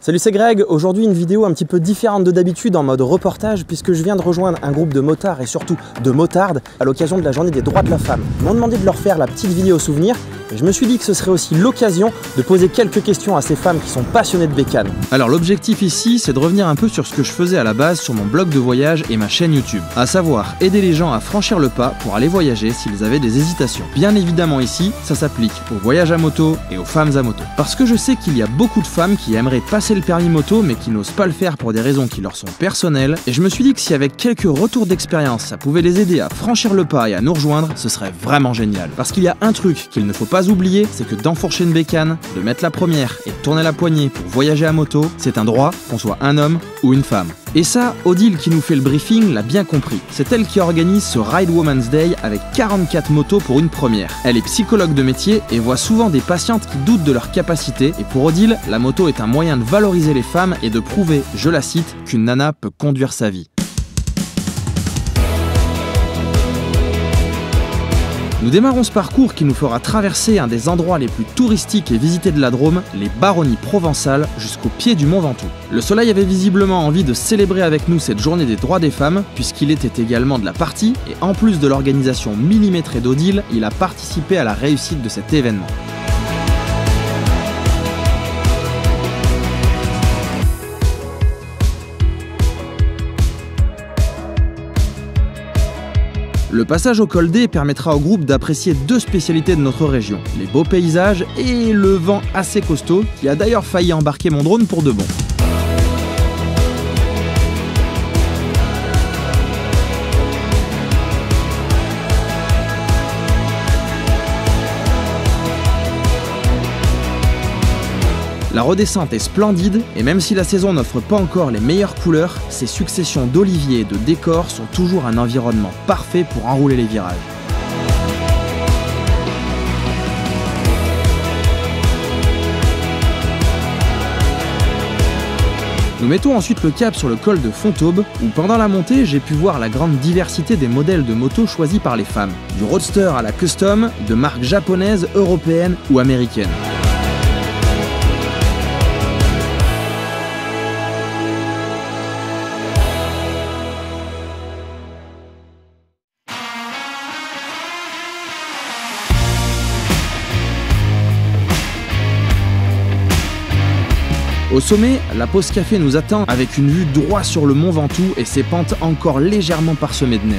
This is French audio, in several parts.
Salut, c'est Greg. Aujourd'hui une vidéo un petit peu différente de d'habitude en mode reportage puisque je viens de rejoindre un groupe de motards et surtout de motardes à l'occasion de la journée des droits de la femme. Ils m'ont demandé de leur faire la petite vidéo souvenir et je me suis dit que ce serait aussi l'occasion de poser quelques questions à ces femmes qui sont passionnées de bécane. Alors l'objectif ici, c'est de revenir un peu sur ce que je faisais à la base sur mon blog de voyage et ma chaîne YouTube. À savoir aider les gens à franchir le pas pour aller voyager s'ils avaient des hésitations. Bien évidemment ici, ça s'applique aux voyages à moto et aux femmes à moto. Parce que je sais qu'il y a beaucoup de femmes qui aimeraient passer le permis moto mais qui n'osent pas le faire pour des raisons qui leur sont personnelles, et je me suis dit que si avec quelques retours d'expérience ça pouvait les aider à franchir le pas et à nous rejoindre, ce serait vraiment génial. Parce qu'il y a un truc qu'il ne faut pas oublier, c'est que d'enfourcher une bécane, de mettre la première et de tourner la poignée pour voyager à moto, c'est un droit, qu'on soit un homme ou une femme. Et ça, Odile qui nous fait le briefing l'a bien compris. C'est elle qui organise ce Ride Women's Day avec 44 motos pour une première. Elle est psychologue de métier et voit souvent des patientes qui doutent de leur capacité. Et pour Odile, la moto est un moyen de valoriser les femmes et de prouver, je la cite, qu'une nana peut conduire sa vie. Nous démarrons ce parcours qui nous fera traverser un des endroits les plus touristiques et visités de la Drôme, les Baronnies provençales, jusqu'au pied du Mont Ventoux. Le Soleil avait visiblement envie de célébrer avec nous cette journée des droits des femmes, puisqu'il était également de la partie, et en plus de l'organisation millimétrée d'Odile, il a participé à la réussite de cet événement. Le passage au col D permettra au groupe d'apprécier deux spécialités de notre région, les beaux paysages et le vent assez costaud, qui a d'ailleurs failli embarquer mon drone pour de bon. La redescente est splendide et même si la saison n'offre pas encore les meilleures couleurs, ces successions d'oliviers et de décors sont toujours un environnement parfait pour enrouler les virages. Nous mettons ensuite le cap sur le col de Fontaube, où pendant la montée, j'ai pu voir la grande diversité des modèles de motos choisis par les femmes. Du roadster à la custom, de marques japonaises, européennes ou américaines. Au sommet, la pause café nous attend avec une vue droit sur le Mont Ventoux et ses pentes encore légèrement parsemées de neige.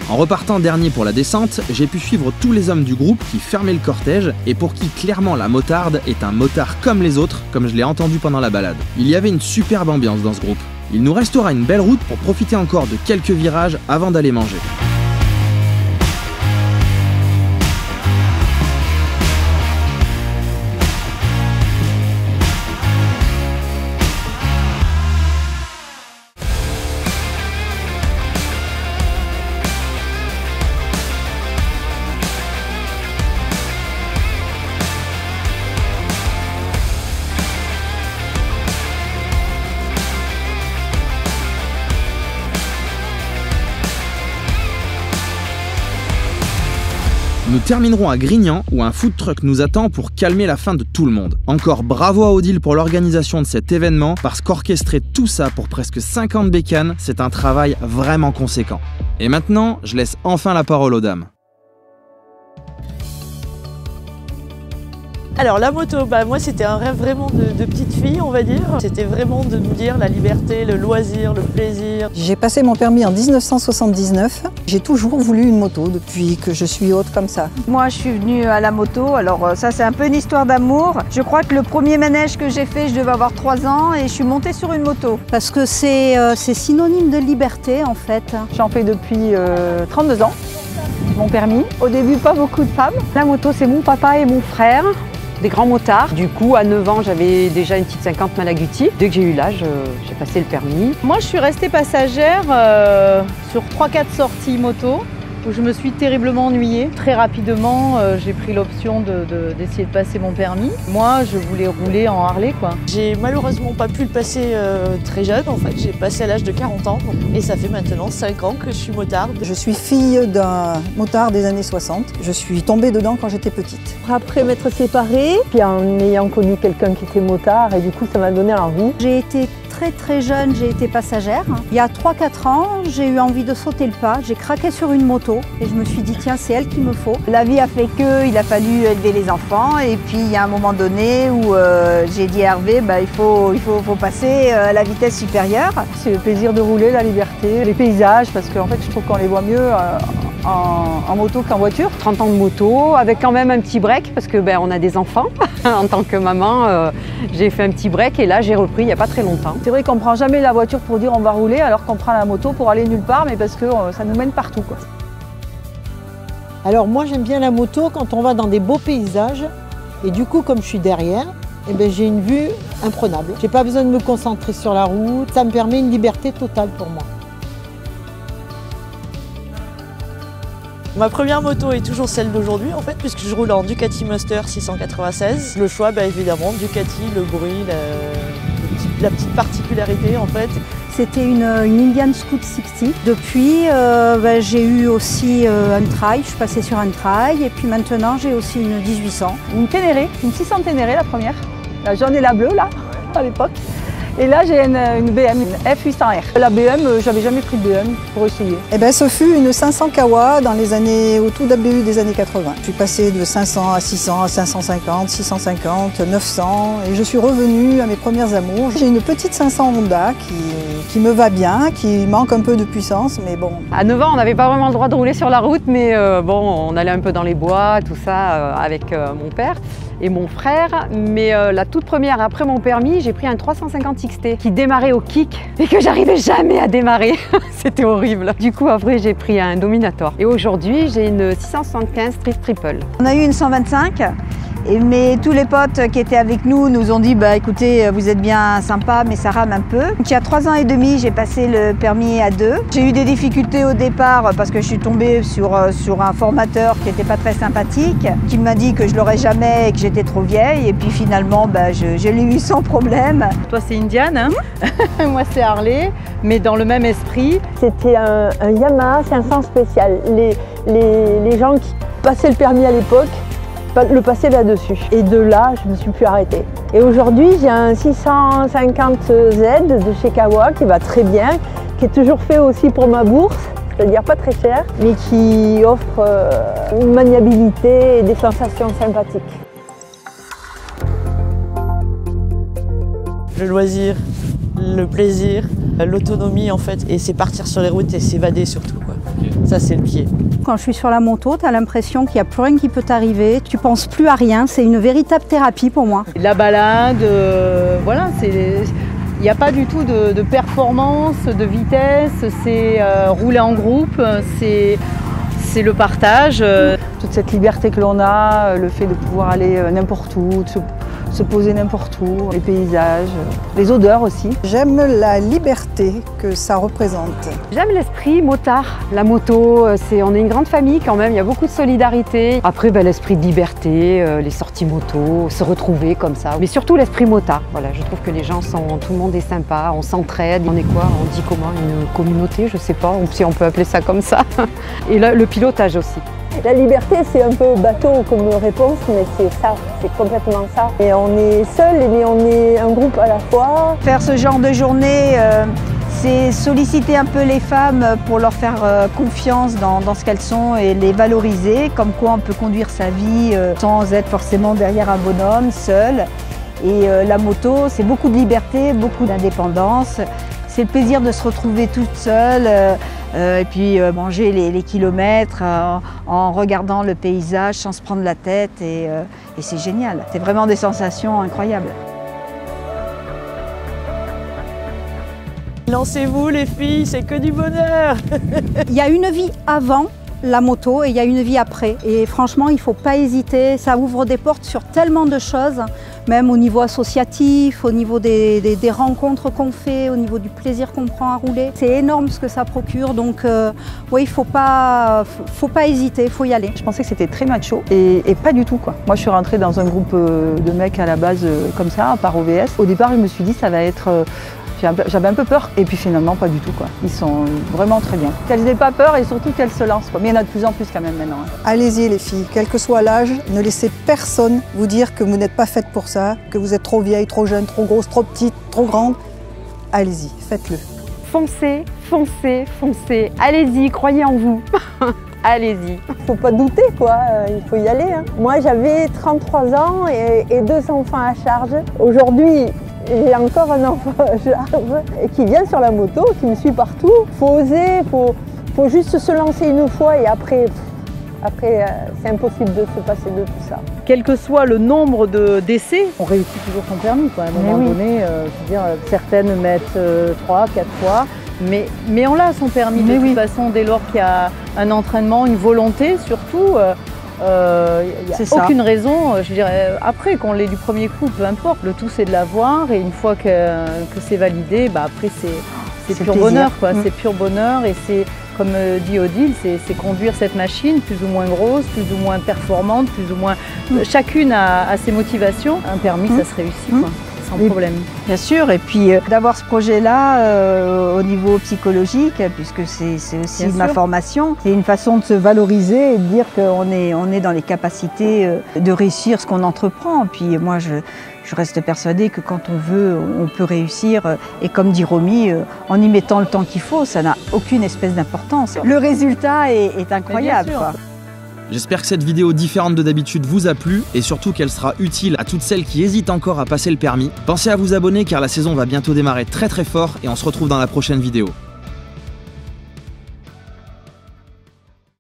En repartant dernier pour la descente, j'ai pu suivre tous les hommes du groupe qui fermaient le cortège et pour qui clairement la motarde est un motard comme les autres, comme je l'ai entendu pendant la balade. Il y avait une superbe ambiance dans ce groupe. Il nous restera une belle route pour profiter encore de quelques virages avant d'aller manger. Nous terminerons à Grignan où un food truck nous attend pour calmer la faim de tout le monde. Encore bravo à Odile pour l'organisation de cet événement parce qu'orchestrer tout ça pour presque 50 bécanes, c'est un travail vraiment conséquent. Et maintenant, je laisse enfin la parole aux dames. Alors la moto, moi c'était un rêve vraiment de petite fille, on va dire. C'était vraiment de nous dire la liberté, le loisir, le plaisir. J'ai passé mon permis en 1979. J'ai toujours voulu une moto depuis que je suis haute comme ça. Moi je suis venue à la moto, alors ça c'est un peu une histoire d'amour. Je crois que le premier manège que j'ai fait, je devais avoir 3 ans et je suis montée sur une moto. Parce que c'est synonyme de liberté en fait. J'en fais depuis 32 ans, mon permis. Au début pas beaucoup de femmes. La moto c'est mon papa et mon frère. Des grands motards. Du coup, à 9 ans, j'avais déjà une petite 50 Malaguti. Dès que j'ai eu l'âge, j'ai passé le permis. Moi, je suis restée passagère sur 3-4 sorties moto. où je me suis terriblement ennuyée. Très rapidement, j'ai pris l'option d'essayer de passer mon permis. Moi, je voulais rouler en Harley, quoi. J'ai malheureusement pas pu le passer très jeune, en fait. J'ai passé à l'âge de 40 ans et ça fait maintenant 5 ans que je suis motarde. Je suis fille d'un motard des années 60. Je suis tombée dedans quand j'étais petite. Après m'être séparée, puis en ayant connu quelqu'un qui était motard, et du coup ça m'a donné envie. J'ai été très jeune, j'ai été passagère. Il y a 3-4 ans, j'ai eu envie de sauter le pas. J'ai craqué sur une moto et je me suis dit tiens, c'est elle qu'il me faut. La vie a fait qu'il a fallu élever les enfants et puis il y a un moment donné où j'ai dit à Hervé, il faut passer à la vitesse supérieure. C'est le plaisir de rouler, la liberté, les paysages, parce qu'en fait je trouve qu'on les voit mieux en moto qu'en voiture. 30 ans de moto, avec quand même un petit break, parce que on a des enfants. En tant que maman, j'ai fait un petit break et là j'ai repris il n'y a pas très longtemps. C'est vrai qu'on ne prend jamais la voiture pour dire on va rouler, alors qu'on prend la moto pour aller nulle part, mais parce que ça nous mène partout, quoi. Alors moi j'aime bien la moto quand on va dans des beaux paysages, et du coup comme je suis derrière, j'ai une vue imprenable. J'ai pas besoin de me concentrer sur la route, ça me permet une liberté totale pour moi. Ma première moto est toujours celle d'aujourd'hui en fait, puisque je roule en Ducati Monster 696. Le choix, évidemment, Ducati, le bruit, la petite particularité en fait. C'était une Indian Scout 60. Depuis, j'ai eu aussi un trail, je suis passée sur un trail, et puis maintenant j'ai aussi une 1800. Une Ténéré, une 600 Ténéré la première. La jaune et la bleue là, à l'époque. Et là j'ai une BM, une F800R. La BM, j'avais jamais pris de BM pour essayer. Ce fut une 500 Kawa au tout début des années 80. Je suis passée de 500 à 600, à 550, 650, 900 et je suis revenue à mes premières amours. J'ai une petite 500 Honda qui me va bien, qui manque un peu de puissance, mais bon. À 9 ans, on n'avait pas vraiment le droit de rouler sur la route, mais on allait un peu dans les bois, tout ça, avec mon père et mon frère. Mais la toute première, après mon permis, j'ai pris un 350 XT qui démarrait au kick et que j'arrivais jamais à démarrer. C'était horrible. Du coup, après, j'ai pris un Dominator. Et aujourd'hui, j'ai une 675 Street Triple. On a eu une 125. Mais tous les potes qui étaient avec nous nous ont dit écoutez, vous êtes bien sympa mais ça rame un peu. Donc, il y a 3 ans et demi, j'ai passé le permis A2. J'ai eu des difficultés au départ parce que je suis tombée sur un formateur qui n'était pas très sympathique, qui m'a dit que je l'aurais jamais et que j'étais trop vieille. Et puis finalement, je l'ai eu sans problème. Toi c'est Indian, hein. Moi c'est Harley, mais dans le même esprit. C'était un Yamaha 500 spécial. Les gens qui passaient le permis à l'époque, le passer là-dessus. Et de là, je ne me suis plus arrêtée. Et aujourd'hui, j'ai un 650Z de chez Kawa qui va très bien, qui est toujours fait aussi pour ma bourse, c'est-à-dire pas très cher, mais qui offre une maniabilité et des sensations sympathiques. Le loisir, le plaisir, l'autonomie en fait, et c'est partir sur les routes et s'évader surtout, quoi. Ça c'est le pied. Quand je suis sur la moto, tu as l'impression qu'il n'y a plus rien qui peut t'arriver, tu penses plus à rien, c'est une véritable thérapie pour moi. La balade, voilà, il n'y a pas du tout de performance, de vitesse, c'est rouler en groupe, c'est le partage. Toute cette liberté que l'on a, le fait de pouvoir aller n'importe où, de se poser n'importe où, les paysages, les odeurs aussi. J'aime la liberté que ça représente. J'aime l'esprit motard. La moto, on est une grande famille quand même, il y a beaucoup de solidarité. Après, l'esprit de liberté, les sorties moto, se retrouver comme ça. Mais surtout l'esprit motard. Voilà, je trouve que les gens tout le monde est sympa, on s'entraide. On est quoi? On dit comment? Une communauté, je sais pas, si on peut appeler ça comme ça. Et là, le pilotage aussi. La liberté, c'est un peu bateau comme réponse, mais c'est ça, c'est complètement ça. Et on est seul, mais on est un groupe à la fois. Faire ce genre de journée, c'est solliciter un peu les femmes pour leur faire confiance dans ce qu'elles sont et les valoriser, comme quoi on peut conduire sa vie sans être forcément derrière un bonhomme, seul. Et la moto, c'est beaucoup de liberté, beaucoup d'indépendance. C'est le plaisir de se retrouver toute seule et puis manger les kilomètres en regardant le paysage sans se prendre la tête et c'est génial. C'est vraiment des sensations incroyables. Lancez-vous les filles, c'est que du bonheur. Il y a une vie avant la moto et il y a une vie après. Et franchement, il ne faut pas hésiter. Ça ouvre des portes sur tellement de choses. même au niveau associatif, au niveau des rencontres qu'on fait, au niveau du plaisir qu'on prend à rouler. C'est énorme ce que ça procure, donc oui, il faut pas hésiter, il faut y aller. Je pensais que c'était très macho et pas du tout, quoi. Moi je suis rentrée dans un groupe de mecs à la base comme ça, par OVS. Au départ je me suis dit ça va être... J'avais un peu peur et puis finalement pas du tout, quoi. Ils sont vraiment très bien. Qu'elles n'aient pas peur et surtout qu'elles se lancent, quoi. Mais il y en a de plus en plus quand même maintenant. Allez-y les filles, quel que soit l'âge, ne laissez personne vous dire que vous n'êtes pas faite pour ça, que vous êtes trop vieille, trop jeune, trop grosse, trop petite, trop grande. Allez-y, faites-le. Foncez, foncez, foncez. Allez-y, croyez en vous. Allez-y. Faut pas douter, quoi, il faut y aller. Hein. Moi j'avais 33 ans et 2 enfants à charge. Aujourd'hui, j'ai encore un enfant à charge qui vient sur la moto, qui me suit partout. Faut oser, faut juste se lancer une fois et après c'est impossible de se passer de tout ça. Quel que soit le nombre d'essais, on réussit toujours son permis, quoi. À un moment donné, je veux dire, certaines mettent 3, 4 fois, mais on l'a son permis de toute façon dès lors qu'il y a un entraînement, une volonté surtout. Il n'y a aucune raison, je dirais, après qu'on l'ait du premier coup, peu importe. Le tout c'est de l'avoir et une fois que c'est validé, bah, après c'est pur bonheur, quoi. C'est pur bonheur et c'est, comme dit Odile, c'est conduire cette machine plus ou moins grosse, plus ou moins performante, plus ou moins... Chacune a ses motivations. Un permis, ça se réussit, quoi. Sans problème. Bien sûr, et puis d'avoir ce projet-là au niveau psychologique, puisque c'est aussi ma formation, c'est une façon de se valoriser et de dire qu'on est dans les capacités de réussir ce qu'on entreprend. Puis moi, je reste persuadée que quand on veut, on peut réussir. Et comme dit Romy, en y mettant le temps qu'il faut, ça n'a aucune espèce d'importance. Le résultat est incroyable, quoi. J'espère que cette vidéo différente de d'habitude vous a plu et surtout qu'elle sera utile à toutes celles qui hésitent encore à passer le permis. Pensez à vous abonner car la saison va bientôt démarrer très fort et on se retrouve dans la prochaine vidéo.